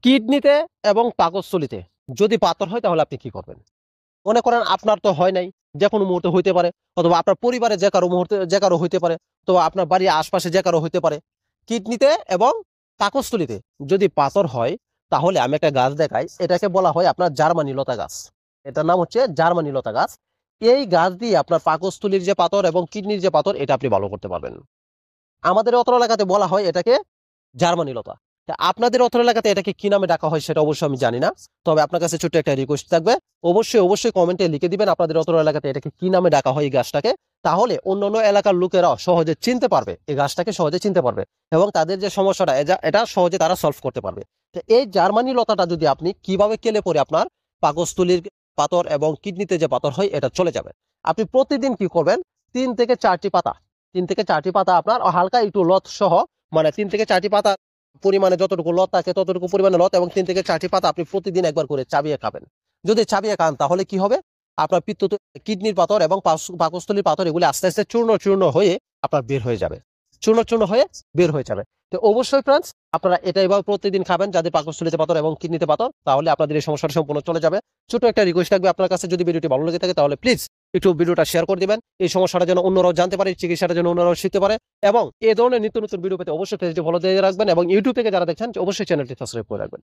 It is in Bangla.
কিডনিতে এবং পাকস্থলীতে যদি পাথর হয় তাহলে আপনি কি করবেন? মনে করেন আপনার তো হয় নাই, যে কোনো মুহূর্তে হইতে পারে, অথবা আপনার পরিবারে যে কারো হইতে পারে, তো আপনার বাড়ির আশপাশে যে কারো হইতে পারে। কিডনিতে এবং পাকস্থলীতে যদি পাথর হয়, তাহলে আমি একটা গাছ দেখাই, এটাকে বলা হয় আপনার জার্মানি লতা গাছ। এটার নাম হচ্ছে জার্মানি লতা গাছ। এই গাছ দিয়ে আপনার পাকস্থলীর যে পাথর এবং কিডনির যে পাথর এটা আপনি ভালো করতে পারবেন। আমাদের অত্র এলাকাতে বলা হয় এটাকে জার্মানি লতা। তা আপনাদের অত্র এলাকাতে এটাকে কি নামে ডাকা হয় সেটা অবশ্যই আমি জানি না। তবে আপনার কাছে ছোট্ট একটা রিকোয়েস্ট থাকবে, অবশ্যই কমেন্টে লিখে দিবেন আপনাদের অত্র এলাকাতে এটাকে কি নামে ডাকা হয় এই গাছটাকে। তাহলে অন্যান্য এলাকার লোকেরা সহজে চিনতে পারবে, এই গাছটাকে সহজে চিনতে পারবে, এবং তাদের যে সমস্যাটা এটা সহজে তারা সলভ করতে পারবে। তো এই জার্মানি লতাটা যদি আপনি কিভাবে কেলে পরে আপনার পাকস্থলীর পাথর এবং কিডনিতে যে পাথর হয় এটা চলে যাবে। আপনি প্রতিদিন কি করবেন, 3 থেকে 4টি পাতা, 3 থেকে 4টি পাতা আপনার হালকা একটু লত সহ, মানে 3 থেকে 4টি পাতা পরিমাণে যতটুকু লত থাকে ততটুকু পরিমাণে লত, এবং 3 থেকে 4টি পাতা আপনি প্রতিদিন একবার করে চাবিয়ে খাবেন। যদি চাবিয়ে খান তাহলে কি হবে, আপনার কিডনির পাথর এবং পাকস্থলীর পাথর এগুলি আস্তে আস্তে চূর্ণ চূর্ণ হয়ে আপনার বের হয়ে যাবে, চূর্ণ চূর্ণ হয়ে বের হয়ে যাবে। তো অবশ্যই ফ্রেন্ডস, আপনারা এটা এবার প্রতিদিন খাবেন যাদের পাকস্থলীতে পাথর এবং কিডনিতে পাথর, তাহলে আপনাদের এই সমস্যাটা সম্পূর্ণ চলে যাবে। ছোট একটা রিকোয়েস্ট থাকবে আপনার কাছে, যদি ভিডিওটি ভালো লেগে থাকে তাহলে প্লিজ একটু ভিডিওটা শেয়ার করে দিবেন, এই সমস্যাটা যেন অন্যরাও জানতে পারে, চিকিৎসাটা যেন অন্যরাও শিখতে পারে। এবং এই ধরনের নিত্য নতুন ভিডিও পেতে অবশ্যই পেজটি ফলো দিয়ে রাখবেন, এবং ইউটিউব থেকে যারা দেখছেন অবশ্যই চ্যানেলটি সাবস্ক্রাইব করে রাখবেন।